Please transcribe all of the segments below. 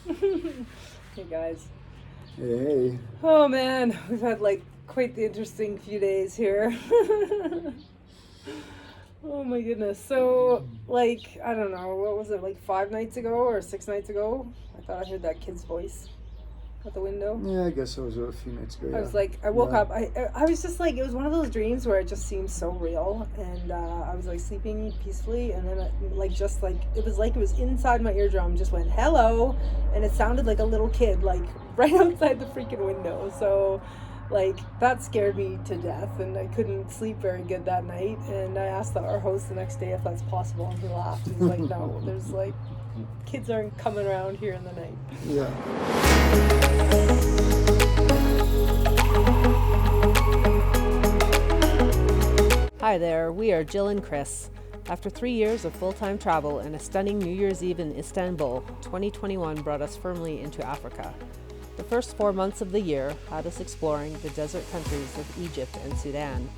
Hey guys. Hey. Oh man, we've had like quite the interesting few days here. Oh my goodness. So, like, I don't know, what was it, like 5 nights ago or 6 nights ago? I thought I heard that kid's voice at the window. Yeah, I guess it was a few nights ago. I was like, I woke up, I was just like, it was one of those dreams where it just seems so real, and I was like sleeping peacefully, and then it was inside my eardrum, just went hello, and it sounded like a little kid, like right outside the freaking window. So like that scared me to death, and I couldn't sleep very good that night, and I asked our host the next day if that's possible, and he laughed. He's like, no, there's like kids aren't coming around here in the night. Yeah. Hi there, we are Jill and Chris. After 3 years of full-time travel and a stunning New Year's Eve in Istanbul, 2021 brought us firmly into Africa. The first 4 months of the year had us exploring the desert countries of Egypt and Sudan,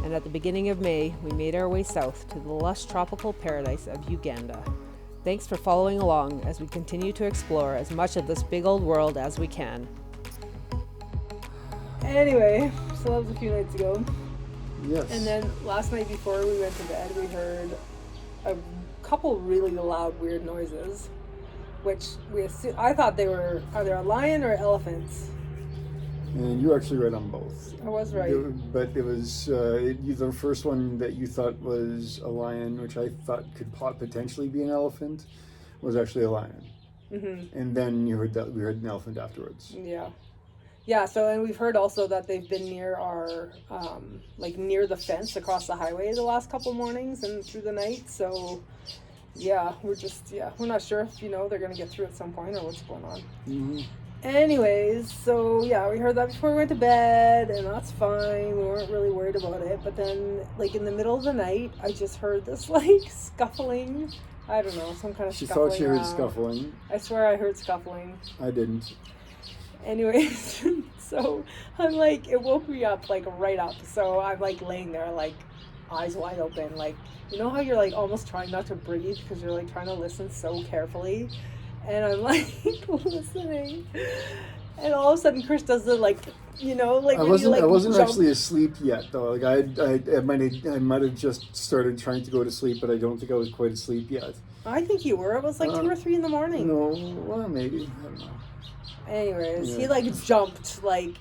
and at the beginning of May, we made our way south to the lush tropical paradise of Uganda. Thanks for following along as we continue to explore as much of this big old world as we can. Anyway, so that was a few nights ago. Yes. And then last night before we went to bed, we heard a couple really loud, weird noises, which I thought they were either a lion or elephants. And you were actually right on both. I was right. But it was the first one that you thought was a lion, which I thought could potentially be an elephant, was actually a lion. Mm-hmm. And then we heard an elephant afterwards. Yeah. Yeah, so, and we've heard also that they've been near our, near the fence across the highway the last couple mornings and through the night. So, yeah, we're not sure if, they're going to get through at some point or what's going on. Mm-hmm. Anyways, so, yeah, we heard that before we went to bed, and that's fine. We weren't really worried about it. But then, like, in the middle of the night, I just heard this, like, scuffling. I don't know, some kind of scuffling. She thought she heard scuffling. I swear I heard scuffling. I didn't. Anyways, so I'm like, it woke me up, like, right up. So I'm, like, laying there, like, eyes wide open. Like, you know how you're, like, almost trying not to breathe because you're, like, trying to listen so carefully? And I'm, like, listening. And all of a sudden, Chris does the, like, like... I wasn't actually asleep yet, though. Like, I might have just started trying to go to sleep, but I don't think I was quite asleep yet. I think you were. It was, like, 2 or 3 in the morning. No, well, maybe. I don't know. Anyways, He like jumped, like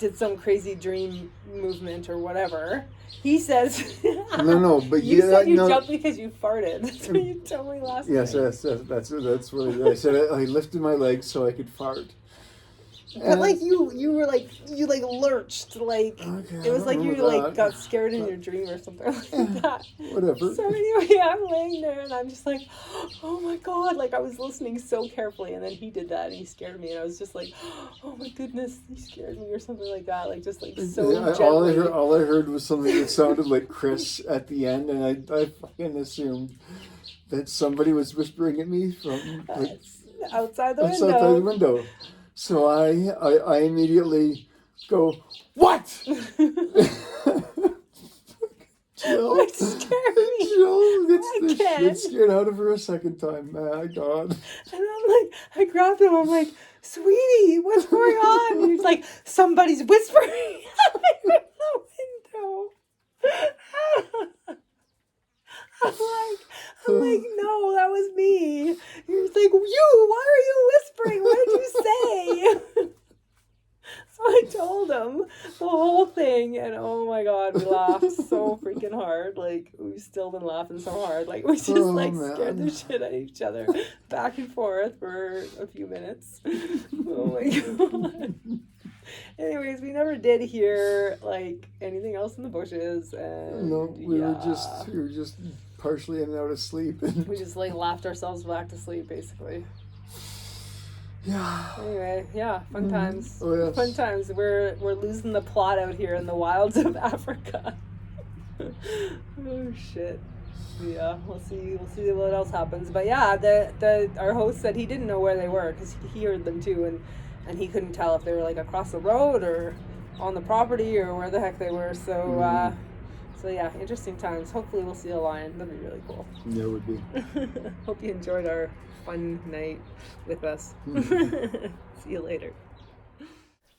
did some crazy dream movement or whatever. He says, No, but you said you jumped because you farted. That's what you told me last night. Yes, that's what I said. I lifted my legs so I could fart. But like you were like you like lurched, like it was like you like got scared in your dream or something like that. Whatever. So anyway, I'm laying there and I'm just like, oh my god, like I was listening so carefully, and then he did that and he scared me, and I was just like, oh my goodness, he scared me or something like that, like just like so gently. All I heard was something that sounded like Chris at the end, and I fucking assumed that somebody was whispering at me from like, outside the window. So I immediately go, what? Jill, that scared me. Jill gets scared out of her a second time. My God. And I'm like, I grabbed him. I'm like, sweetie, what's going on? And he's like, somebody's whispering out the window. I'm like, no, that was me. He was like, why are you whispering? What did you say? So I told him the whole thing, and oh my god, we laughed so freaking hard. Like, we've still been laughing so hard. Like, we just scared the shit out of each other back and forth for a few minutes. Oh my god. Anyways, we never did hear like anything else in the bushes, and no, we were just partially in and out of sleep, and we just like laughed ourselves back to sleep, basically. Yeah. Anyway, yeah, fun times. Oh, yes. Fun times. We're losing the plot out here in the wilds of Africa. Oh shit. Yeah, we'll see what else happens. But yeah, our host said he didn't know where they were because he heard them too, and he couldn't tell if they were like across the road or on the property or where the heck they were. So so yeah, interesting times. Hopefully we'll see a lion. That'd be really cool. Yeah, it would be. Hope you enjoyed our fun night with us. See you later.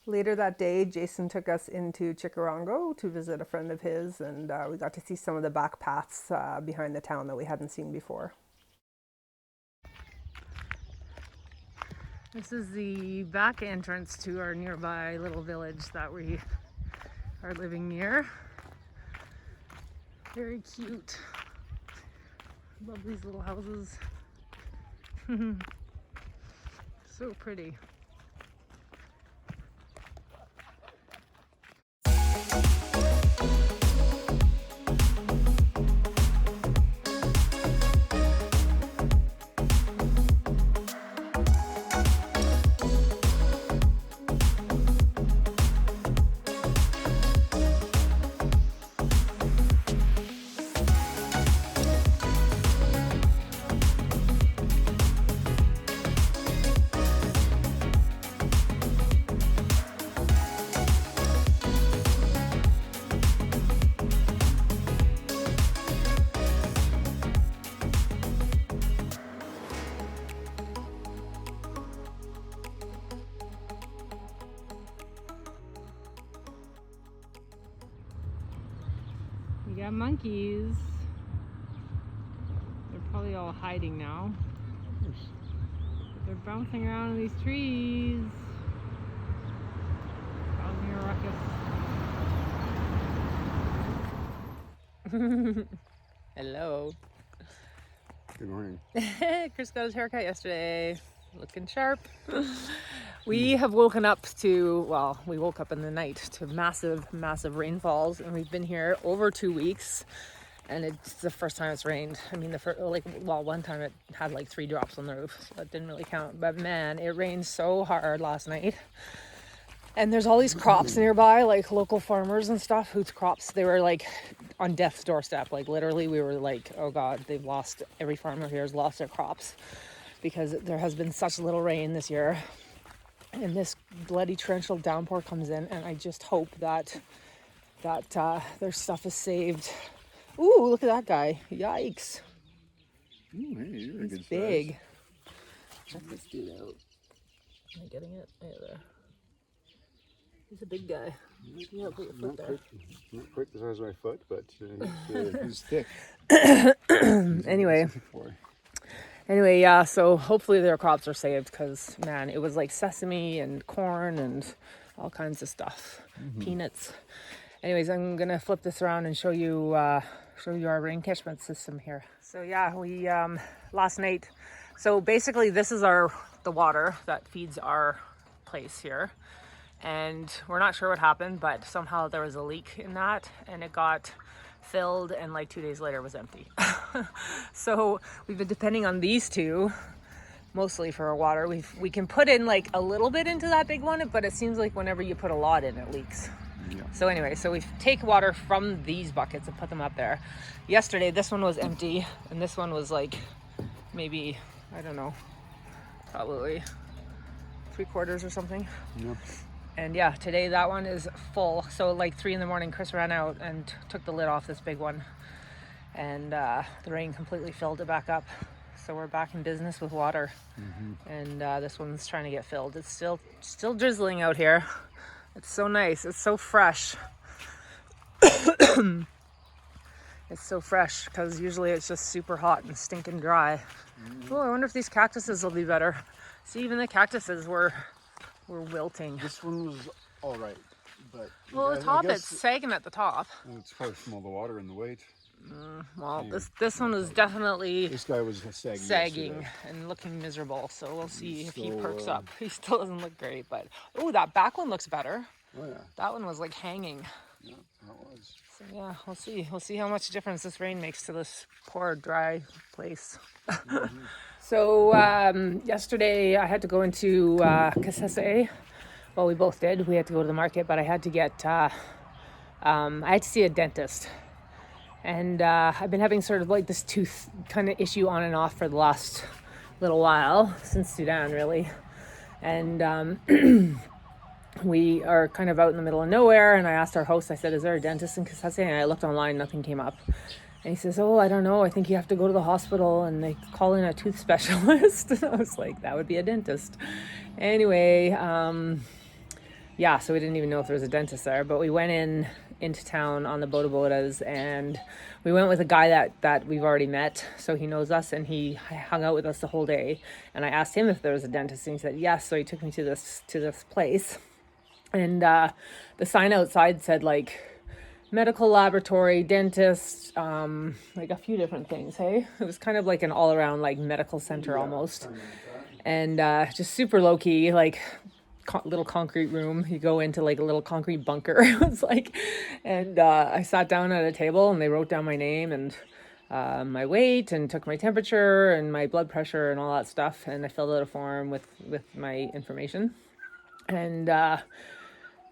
Later that day, Jason took us into Chikarango to visit a friend of his, and we got to see some of the back paths behind the town that we hadn't seen before. This is the back entrance to our nearby little village that we are living near. Very cute. Love these little houses. So pretty. We got monkeys. They're probably all hiding now. But they're bouncing around in these trees, causing a ruckus. Hello. Good morning. Chris got his haircut yesterday. Looking sharp. We have woken up to, well, we woke up in the night to massive rainfalls, and we've been here over 2 weeks, and it's the first time it's rained. I mean, one time it had like 3 drops on the roof, so that didn't really count. But man, it rained so hard last night. And there's all these crops nearby, like local farmers and stuff whose crops, they were like on death's doorstep. Like literally we were like, oh God, every farmer here has lost their crops because there has been such little rain this year. And this bloody torrential downpour comes in, and I just hope that their stuff is saved. Ooh, look at that guy. Yikes. Ooh, hey, you're a He's good big. size. Check this dude out. Am I getting it? Yeah, there. He's a big guy. Yeah, put your foot there. Not quite the size of my foot, but he's thick. Anyway. Yeah, so hopefully their crops are saved, because man, it was like sesame and corn and all kinds of stuff. Peanuts. Anyways, I'm gonna flip this around and show you our rain catchment system here. So yeah, we last night, so basically this is the water that feeds our place here, and we're not sure what happened, but somehow there was a leak in that, and it got filled, and like 2 days later was empty. So we've been depending on these two mostly for our water. We can put in like a little bit into that big one, but it seems like whenever you put a lot in, it leaks. Yeah. So anyway, so we take water from these buckets and put them up there. Yesterday this one was empty, and this one was like maybe, I don't know, probably 3/4 or something. Yeah. And yeah, today that one is full. So like 3 a.m, Chris ran out and took the lid off this big one, and the rain completely filled it back up. So we're back in business with water. And this one's trying to get filled. It's still drizzling out here. It's so nice. It's so fresh. It's so fresh, because usually it's just super hot and stinking dry. Oh, I wonder if these cactuses will be better. See, even the cactuses were wilting. This one was all right, but Well, the top, it's sagging at the top. It's probably from all the water and the weight. Well, this one is definitely This guy was sagging yesterday. and looking miserable. So we'll see if he So, perks up. He still doesn't look great, but oh, that back one looks better. Oh yeah, That one was like hanging. yeah, that was. So yeah, we'll see. We'll see how much difference this rain makes to this poor dry place. So yesterday I had to go into Kasese. Well, we both did. We had to go to the market, but I had to get. I had to see a dentist, and I've been having sort of like this tooth kind of issue on and off for the last little while, since Sudan really, and we are kind of out in the middle of nowhere. And I asked our host, I said, "Is there a dentist in Kasese?" And I looked online, nothing came up. And he says, oh, I don't know. I think you have to go to the hospital and they call in a tooth specialist. And I was like, that would be a dentist. Anyway, yeah, so we didn't even know if there was a dentist there. But we went into town on the boda bodas, and we went with a guy that we've already met. So he knows us, and he hung out with us the whole day. And I asked him if there was a dentist, and he said yes. So he took me to this place. And the sign outside said, like, medical laboratory, dentist, like a few different things, hey? It was kind of like an all-around, like, medical center almost. And just super low-key, like, little concrete room. You go into, like, a little concrete bunker. It was like, and I sat down at a table, and they wrote down my name and my weight and took my temperature and my blood pressure and all that stuff. And I filled out a form with my information. And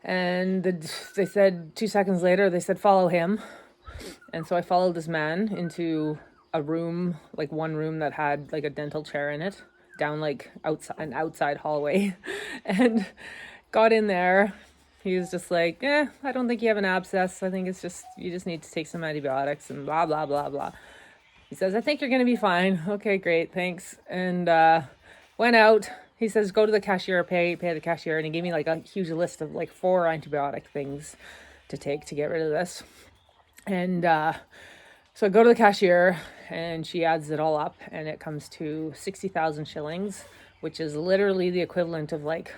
they said 2 seconds later, they said, follow him. And so I followed this man into a room, like one room that had like a dental chair in it, down like an outside hallway, and got in there. He was just like, I don't think you have an abscess. I think you just need to take some antibiotics and blah, blah, blah, blah. He says, I think you're going to be fine. Okay, great. Thanks. And went out. He says, go to the cashier, pay the cashier. And he gave me like a huge list of like 4 antibiotic things to take to get rid of this. And so I go to the cashier, and she adds it all up, and it comes to 60,000 shillings, which is literally the equivalent of like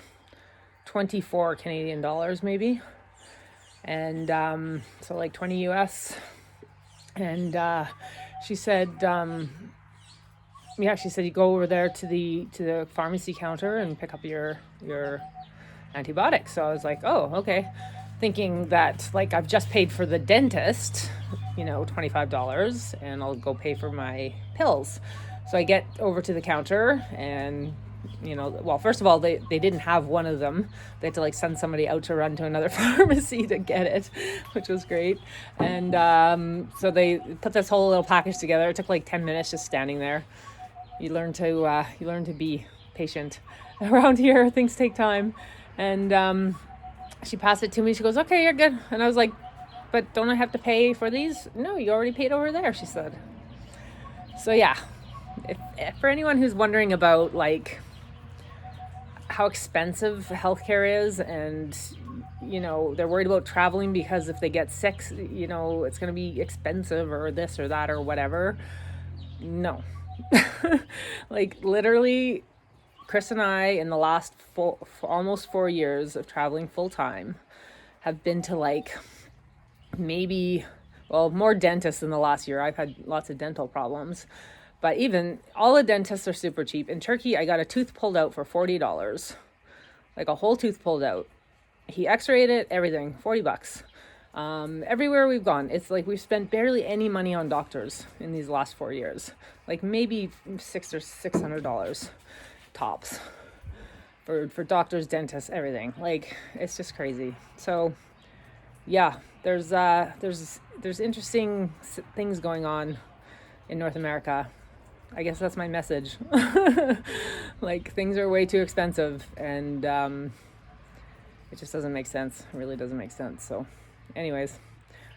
24 Canadian dollars maybe. And so like 20 US. And she said, she said you go over there to the pharmacy counter and pick up your antibiotics. So I was like, oh, okay. Thinking that like I've just paid for the dentist, $25, and I'll go pay for my pills. So I get over to the counter, and first of all, they didn't have one of them. They had to like send somebody out to run to another pharmacy to get it, which was great. And so they put this whole little package together. It took like 10 minutes just standing there. You learn to be patient around here. Things take time. And she passed it to me. She goes, okay, you're good. And I was like, but don't I have to pay for these? No, you already paid over there, she said. So yeah, if for anyone who's wondering about like how expensive healthcare is, and they're worried about traveling because if they get sick, it's going to be expensive or this or that or whatever. No. Like literally, Chris and I, in the last almost 4 years of traveling full time, have been to like more dentists in the last year. I've had lots of dental problems, but even all the dentists are super cheap. In Turkey, I got a tooth pulled out for $40, like a whole tooth pulled out. He x-rayed it, everything, $40. Everywhere we've gone, it's like we've spent barely any money on doctors in these last 4 years, like maybe $600 or $600 tops for doctors, dentists, everything. Like it's just crazy. So yeah, there's interesting things going on in North America. I guess that's my message. Like things are way too expensive, and it just doesn't make sense. It really doesn't make sense. So anyways,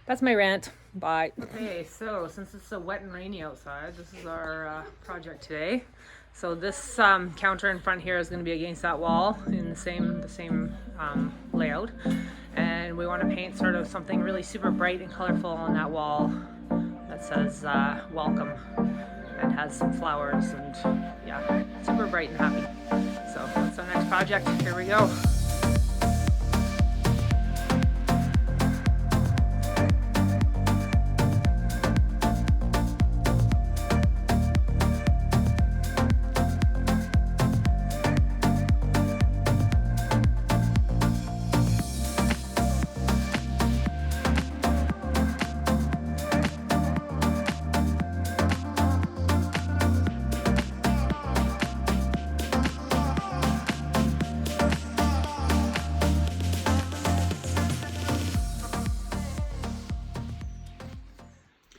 that's my rant. Bye. Okay, so since it's so wet and rainy outside, this is our project today. So this counter in front here is going to be against that wall in the same layout, and we want to paint sort of something really super bright and colorful on that wall that says welcome, and has some flowers, and yeah, super bright and happy. So that's our next project. Here we go.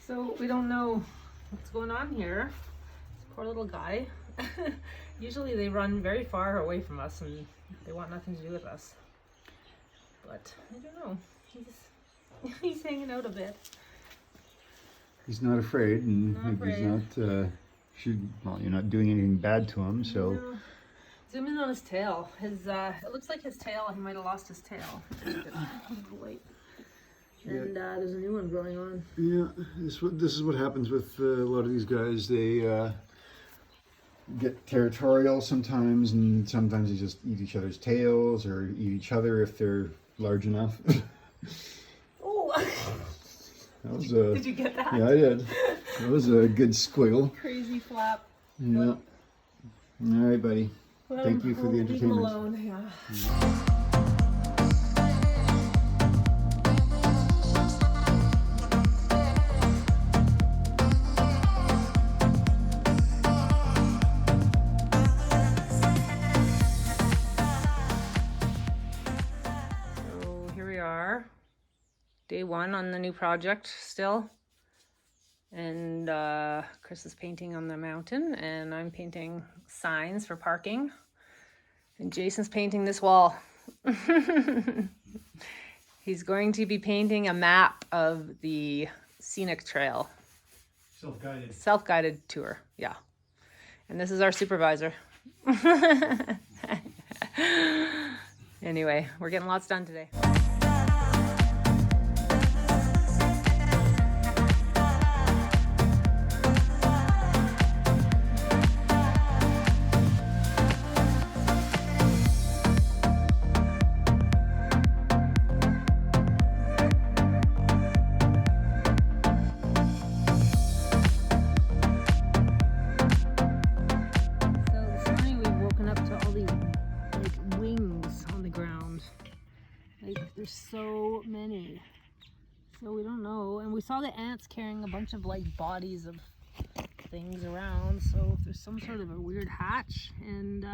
So we don't know what's going on here. This poor little guy. Usually they run very far away from us and they want nothing to do with us. But I don't know. He's hanging out a bit. He's not afraid, and Not afraid. he's not. Well, you're not doing anything bad to him, so. No. Zoom in on his tail. His it looks like his tail. He might have lost his tail. Light. And there's a new one growing on. Yeah, this is what happens with a lot of these guys. They get territorial sometimes, and sometimes they just eat each other's tails or eat each other if they're large enough. Oh! That was a. Did you get that? Yeah, I did. That was a good squiggle. Crazy flap. Yeah. All right, buddy. Well, Thank you for the leave him entertainment. alone. Yeah. So here we are, day one on the new project still. And Chris is painting on the mountain, and I'm painting signs for parking. And Jason's painting this wall. He's going to be painting a map of the scenic trail. Self-guided. Self-guided tour, yeah. And this is our supervisor. Anyway, we're getting lots done today. There's so many, so we don't know. And we saw the ants carrying a bunch of like bodies of things around, so there's some sort of a weird hatch, and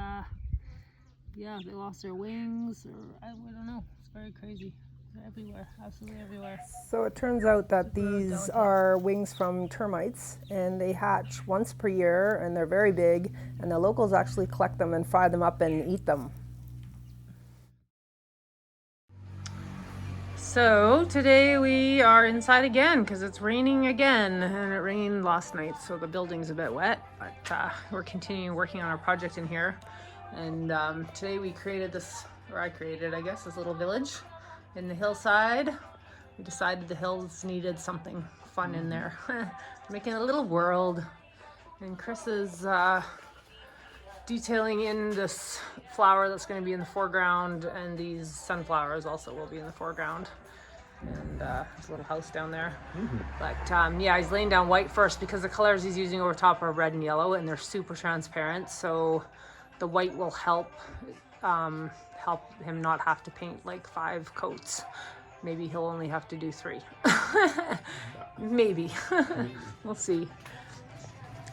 yeah, they lost their wings, or I don't know. It's very crazy. They're everywhere, absolutely everywhere. So it turns out that these are wings from termites, and they hatch once per year, and they're very big, and the locals actually collect them and fry them up and eat them. So today we are inside again because it's raining again, and it rained last night, so the building's a bit wet, but we're continuing working on our project in here. And today we created this, or I created, I guess, this little village in the hillside. We decided the hills needed something fun in there. Making a little world. And Chris is detailing in this flower that's going to be in the foreground, and these sunflowers also will be in the foreground, and there's a little house down there. But yeah, he's laying down white first because the colors he's using over top are red and yellow, and they're super transparent, so the white will help him not have to paint like 5 coats. Maybe he'll only have to do 3. Maybe. We'll see.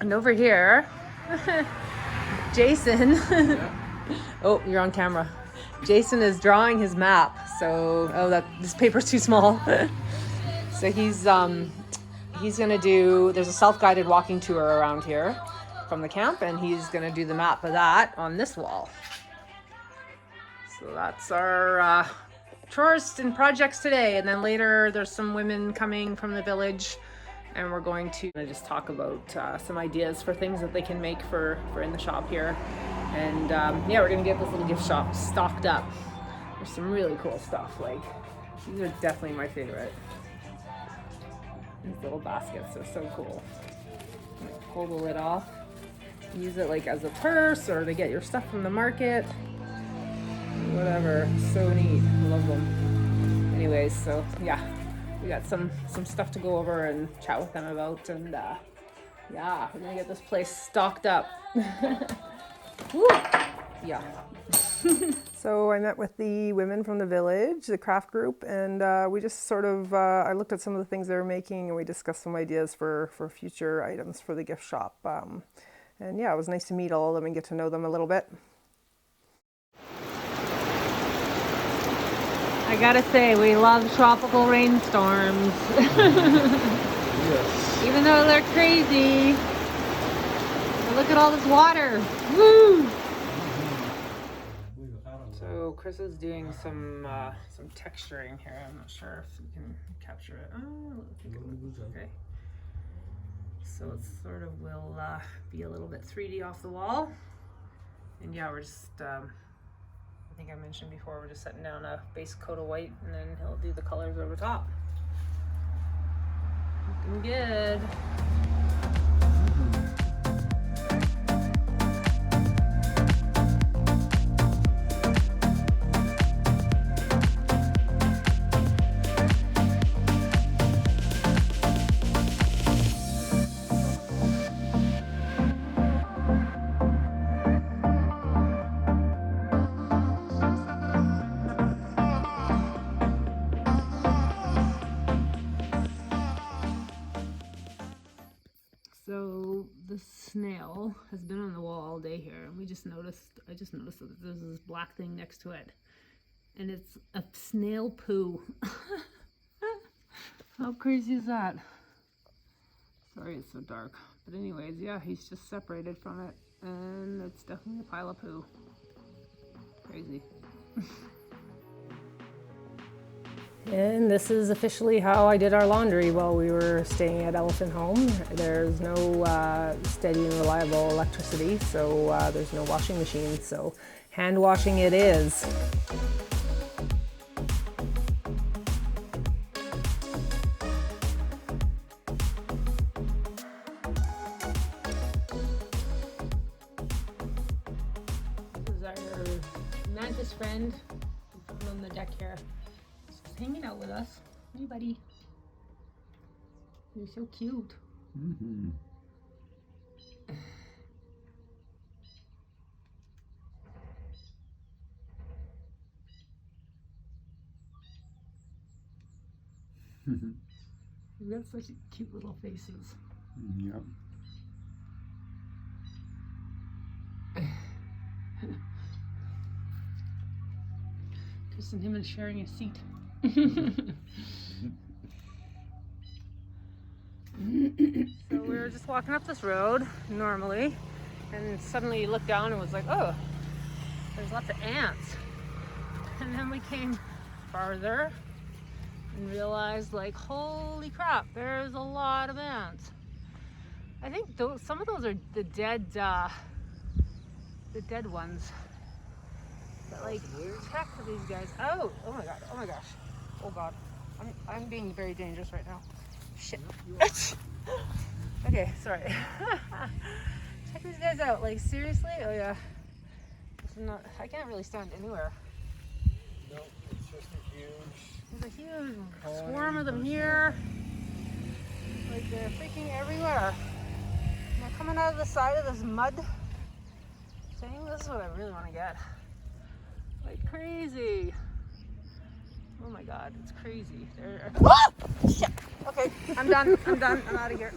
And over here Jason, oh, you're on camera. Jason is drawing his map. So, this paper's too small. So he's gonna do, there's a self-guided walking tour around here from the camp, and he's gonna do the map of that on this wall. So that's our tourist and projects today. And then later there's some women coming from the village, and we're going to just talk about some ideas for things that they can make for in the shop here. And yeah, we're gonna get this little gift shop stocked up. There's some really cool stuff, like these are definitely my favorite. These little baskets are so cool. Like, pull the lid off, use it like as a purse, or to get your stuff from the market, whatever. So neat, love them. Anyways, so yeah, we got some stuff to go over and chat with them about, and yeah, we're gonna get this place stocked up. Woo! Yeah. So I met with the women from the village, the craft group, and we just sort of, I looked at some of the things they were making, and we discussed some ideas for future items for the gift shop. And yeah, it was nice to meet all of them and get to know them a little bit. I gotta say, we love tropical rainstorms. Yes. Even though they're crazy. But look at all this water. Woo! So Chris is doing some texturing here. I'm not sure if you can capture it. Oh, okay. So it sort of will be a little bit 3D off the wall. And yeah, we're just, I think I mentioned before, we're just setting down a base coat of white, and then he'll do the colors over top. Looking good. So the snail has been on the wall all day here, and I just noticed that there's this black thing next to it, and it's a snail poo. How crazy is that? Sorry it's so dark, but anyways, yeah, he's just separated from it, and it's definitely a pile of poo. Crazy. And this is officially how I did our laundry while we were staying at Elephant Home. There's no steady and reliable electricity, so there's no washing machine, so hand washing it is. This is our mantis friend on the deck here. Hanging out with us. Hey, buddy. You're so cute. Mm-hmm. You've got such cute little faces. Yep. Chris and him are sharing a seat. So we were just walking up this road normally, and suddenly you look down and was like, oh, there's lots of ants. And then we came farther and realized, like, holy crap, there's a lot of ants. I think some of those are the dead ones. But like, check for these guys. Oh my god, oh my gosh. Oh god, I'm being very dangerous right now. Shit. Okay, sorry. Check these guys out. Like, seriously? Oh yeah. I can't really stand anywhere. No, it's just a huge... There's a huge swarm of them here. Like, they're freaking everywhere. And they're coming out of the side of this mud thing. This is what I really want to get. Like crazy. Oh my god, it's crazy. Ah! Shit. Okay, I'm done. I'm out of here.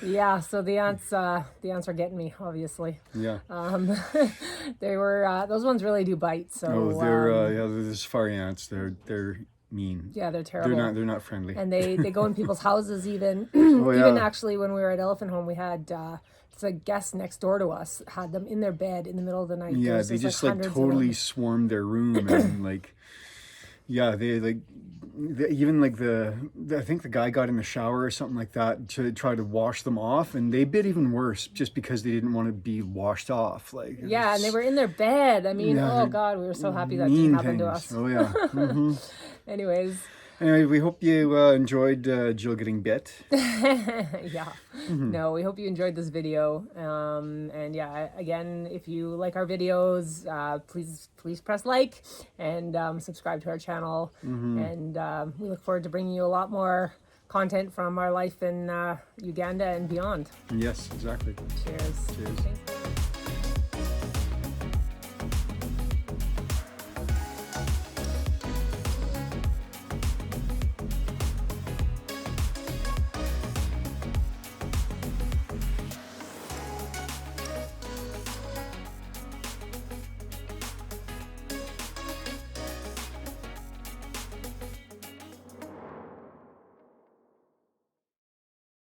Yeah, so the ants are getting me, obviously. Yeah. They were those ones really do bite. So they're safari ants. They're mean. Yeah, they're terrible. They're not friendly. And they go in people's houses even. Oh, yeah. Even actually, when we were at Elephant Home, we had the guest next door to us had them in their bed in the middle of the night. Yeah, they just like totally swarmed their room, and like, yeah, even like I think the guy got in the shower or something like that to try to wash them off, and they bit even worse just because they didn't want to be washed off. Like, yeah, and they were in their bed. I mean, yeah, oh god, we were so happy that didn't happen to us. Oh yeah. Mm-hmm. Anyway, we hope you enjoyed Jill getting bit. Yeah. Mm-hmm. No, we hope you enjoyed this video. And yeah, again, if you like our videos, please press like and subscribe to our channel. Mm-hmm. And we look forward to bringing you a lot more content from our life in Uganda and beyond. Yes, exactly. Cheers. Cheers. Okay.